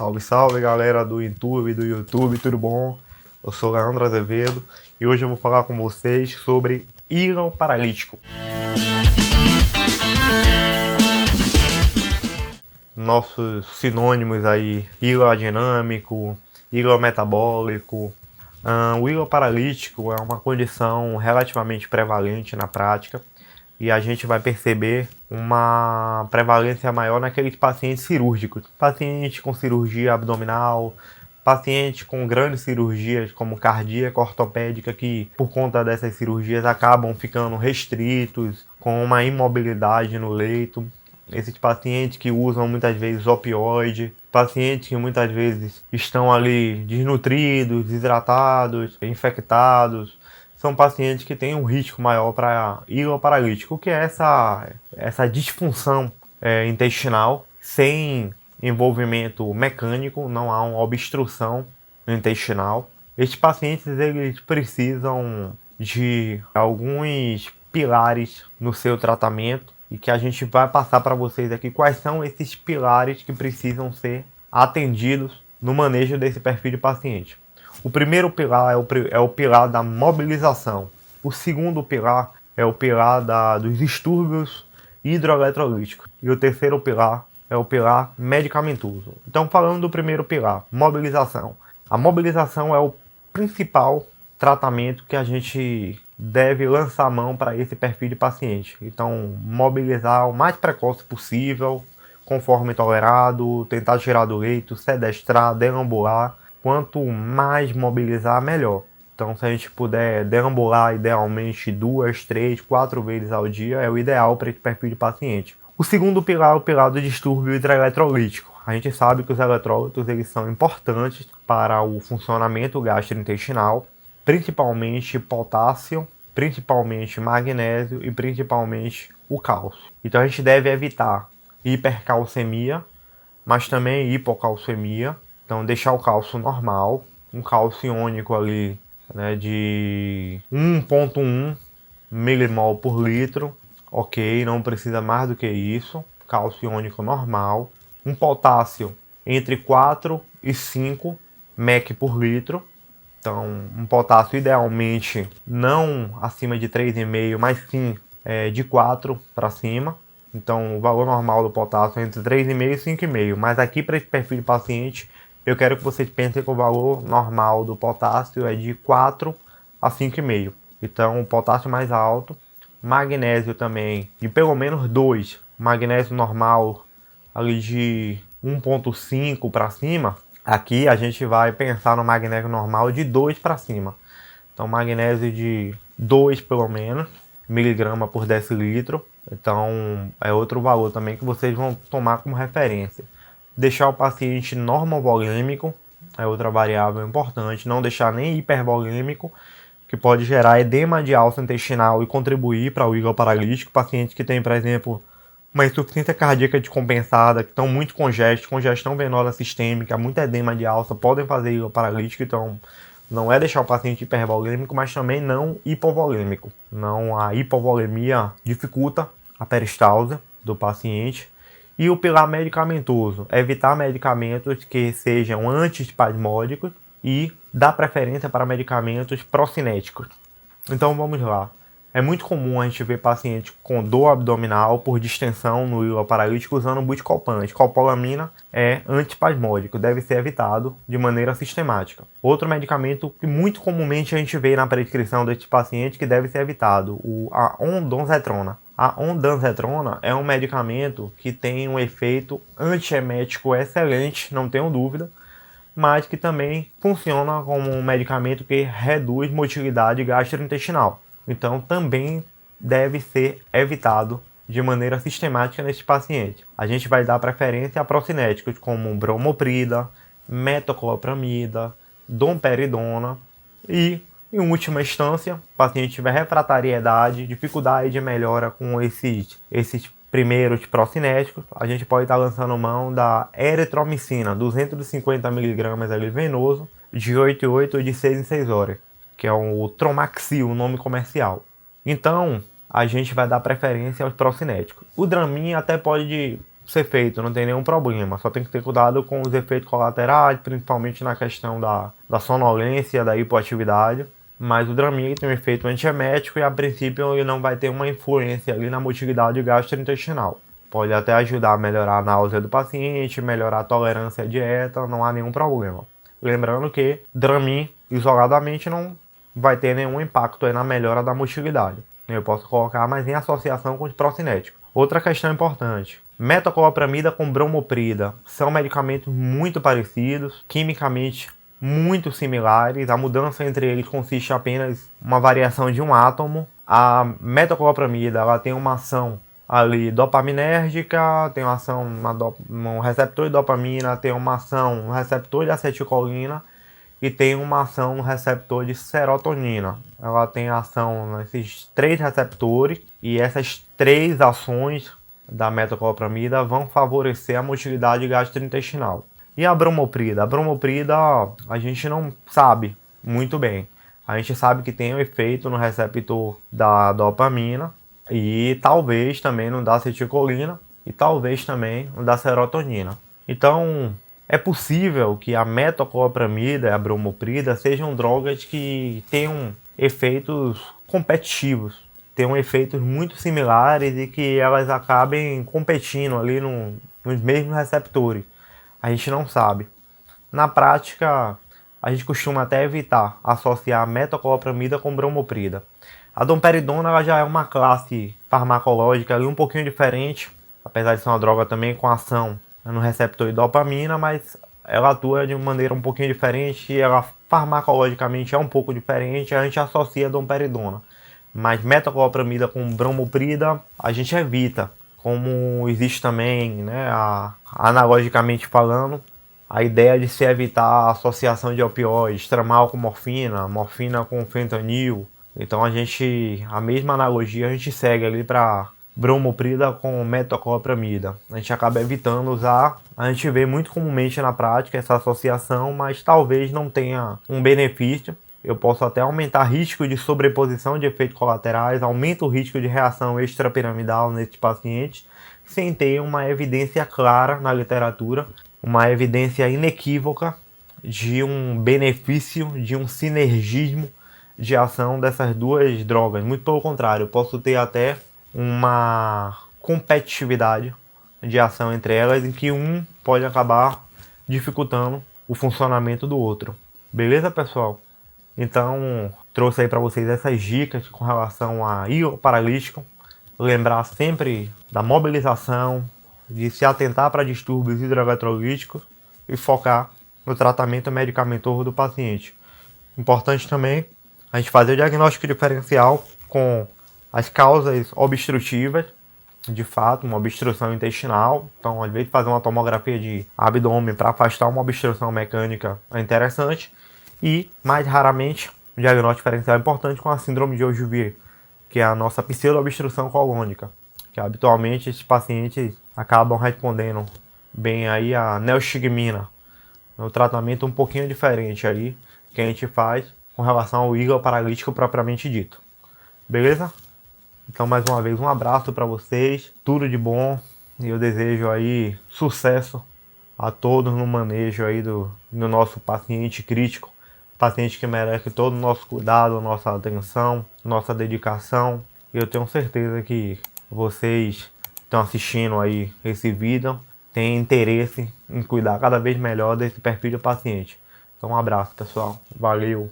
Salve, salve galera do YouTube, tudo bom? Eu sou Leandro Azevedo e hoje eu vou falar com vocês sobre íleon paralítico. Nossos sinônimos aí, íleon adinâmico, íleon metabólico. O íleon paralítico é uma condição relativamente prevalente na prática e a gente vai perceber uma prevalência maior naqueles pacientes cirúrgicos, pacientes com cirurgia abdominal, pacientes com grandes cirurgias como cardíaca, ortopédica, que por conta dessas cirurgias acabam ficando restritos, com uma imobilidade no leito. Esses pacientes que usam muitas vezes opioide, pacientes que muitas vezes estão ali desnutridos, desidratados, infectados, são pacientes que têm um risco maior para íleon paralítico, que é essa disfunção intestinal sem envolvimento mecânico, não há uma obstrução intestinal. Estes pacientes eles precisam de alguns pilares no seu tratamento e que a gente vai passar para vocês aqui quais são esses pilares que precisam ser atendidos no manejo desse perfil de paciente. O primeiro pilar é o pilar da mobilização. O segundo pilar é o pilar dos distúrbios hidroeletrolíticos. E o terceiro pilar é o pilar medicamentoso. Então, falando do primeiro pilar, mobilização. A mobilização é o principal tratamento que a gente deve lançar a mão para esse perfil de paciente. Então, mobilizar o mais precoce possível, conforme tolerado, tentar tirar do leito, sedestrar, deambular. Quanto mais mobilizar, melhor. Então, se a gente puder deambular idealmente 2, 3, 4 vezes ao dia, é o ideal para esse perfil de paciente. O segundo pilar é o pilar do distúrbio hidroeletrolítico. A gente sabe que os eletrólitos eles são importantes para o funcionamento gastrointestinal, principalmente potássio, principalmente magnésio e principalmente o cálcio. Então, a gente deve evitar hipercalcemia, mas também hipocalcemia. Então, deixar o cálcio normal, um cálcio iônico ali, né, de 1,1 milimol por litro, ok, não precisa mais do que isso, cálcio iônico normal. Um potássio entre 4 e 5 mEq por litro, então um potássio idealmente não acima de 3,5, mas sim de 4 para cima. Então, o valor normal do potássio é entre 3,5 e 5,5, mas aqui para esse perfil de paciente, eu quero que vocês pensem que o valor normal do potássio é de 4 a 5,5. Então, o potássio mais alto, magnésio também de pelo menos 2. Magnésio normal ali de 1,5 para cima. Aqui a gente vai pensar no magnésio normal de 2 para cima. Então, magnésio de 2 pelo menos, miligrama por decilitro. Então, é outro valor também que vocês vão tomar como referência. Deixar o paciente normovolêmico é outra variável importante. Não deixar nem hipervolêmico, que pode gerar edema de alça intestinal e contribuir para o íleon paralítico. Pacientes que têm, por exemplo, uma insuficiência cardíaca descompensada, que estão muito congestos, congestão venosa sistêmica, muito edema de alça, podem fazer íleon paralítico. Então, não é deixar o paciente hipervolêmico, mas também não hipovolêmico. Não, a hipovolemia dificulta a peristalse do paciente. E o pilar medicamentoso, evitar medicamentos que sejam antiespasmódicos e dar preferência para medicamentos procinéticos. Então vamos lá. É muito comum a gente ver pacientes com dor abdominal por distensão no íleon paralítico usando buscopan. Escopolamina é antiespasmódico, deve ser evitado de maneira sistemática. Outro medicamento que muito comumente a gente vê na prescrição desses pacientes que deve ser evitado, a ondansetrona. A ondansetrona é um medicamento que tem um efeito antiemético excelente, não tenho dúvida, mas que também funciona como um medicamento que reduz motilidade gastrointestinal. Então também deve ser evitado de maneira sistemática neste paciente. A gente vai dar preferência a procinéticos como bromoprida, metoclopramida, domperidona e, em última instância, o paciente tiver refratariedade, dificuldade de melhora com esses primeiros procinéticos, a gente pode estar lançando mão da eritromicina, 250 mg ali venoso, de 8 em 8 e de 6 em 6 horas, que é o Tromaxil, o nome comercial. Então, a gente vai dar preferência aos procinéticos. O Dramin até pode ser feito, não tem nenhum problema. Só tem que ter cuidado com os efeitos colaterais, principalmente na questão da sonolência, da hipoatividade. Mas o Dramin tem um efeito antiemético e a princípio ele não vai ter uma influência ali na motilidade gastrointestinal. Pode até ajudar a melhorar a náusea do paciente, melhorar a tolerância à dieta, não há nenhum problema. Lembrando que Dramin isoladamente não vai ter nenhum impacto aí na melhora da motilidade. Eu posso colocar, mas em associação com os procinéticos. Outra questão importante: metoclopramida com bromoprida são medicamentos muito parecidos, quimicamente muito similares. A mudança entre eles consiste apenas uma variação de um átomo. A metoclopramida ela tem uma ação ali dopaminérgica, tem uma ação no receptor de dopamina, tem uma ação no receptor de acetilcolina e tem uma ação no receptor de serotonina. Ela tem ação nesses 3 receptores e essas 3 ações da metoclopramida vão favorecer a motilidade gastrointestinal. E a bromoprida? A bromoprida a gente não sabe muito bem. A gente sabe que tem um efeito no receptor da dopamina e talvez também no da acetilcolina e talvez também no da serotonina. Então, é possível que a metoclopramida e a bromoprida sejam drogas que tenham efeitos competitivos, tenham efeitos muito similares e que elas acabem competindo ali nos mesmos receptores. A gente não sabe. Na prática, a gente costuma até evitar associar a metoclopramida com bromoprida. A domperidona ela já é uma classe farmacológica ali um pouquinho diferente, apesar de ser uma droga também com ação no receptor de dopamina, mas ela atua de uma maneira um pouquinho diferente, ela farmacologicamente é um pouco diferente, a gente associa a domperidona. Mas metoclopramida com bromoprida a gente evita, como existe também, né, analogicamente falando, a ideia de se evitar a associação de opioides, tramal com morfina, morfina com fentanil. Então a mesma analogia a gente segue ali para bromoprida com metoclopramida. A gente acaba evitando usar, a gente vê muito comumente na prática essa associação, mas talvez não tenha um benefício. Eu posso até aumentar risco de sobreposição de efeitos colaterais, aumenta o risco de reação extrapiramidal nesses pacientes, sem ter uma evidência clara na literatura, uma evidência inequívoca de um benefício, de um sinergismo de ação dessas duas drogas. Muito pelo contrário, eu posso ter até uma competitividade de ação entre elas, em que um pode acabar dificultando o funcionamento do outro. Beleza, pessoal? Então, trouxe aí para vocês essas dicas com relação a íon paralítico. Lembrar sempre da mobilização, de se atentar para distúrbios hidroeletrolíticos e focar no tratamento medicamentoso do paciente. Importante também a gente fazer o diagnóstico diferencial com as causas obstrutivas, de fato, uma obstrução intestinal. Então, às vezes, fazer uma tomografia de abdômen para afastar uma obstrução mecânica é interessante. E, mais raramente, o diagnóstico diferencial é importante com a síndrome de Ogivier, que é a nossa pseudo-obstrução colônica, que habitualmente esses pacientes acabam respondendo bem aí a neostigmina, no tratamento um pouquinho diferente aí que a gente faz com relação ao ígado paralítico propriamente dito. Beleza? Então, mais uma vez, um abraço para vocês, tudo de bom, e eu desejo aí sucesso a todos no manejo aí do nosso paciente crítico, paciente que merece todo o nosso cuidado, nossa atenção, nossa dedicação. E eu tenho certeza que vocês estão assistindo aí esse vídeo, têm interesse em cuidar cada vez melhor desse perfil de paciente. Então, um abraço, pessoal. Valeu!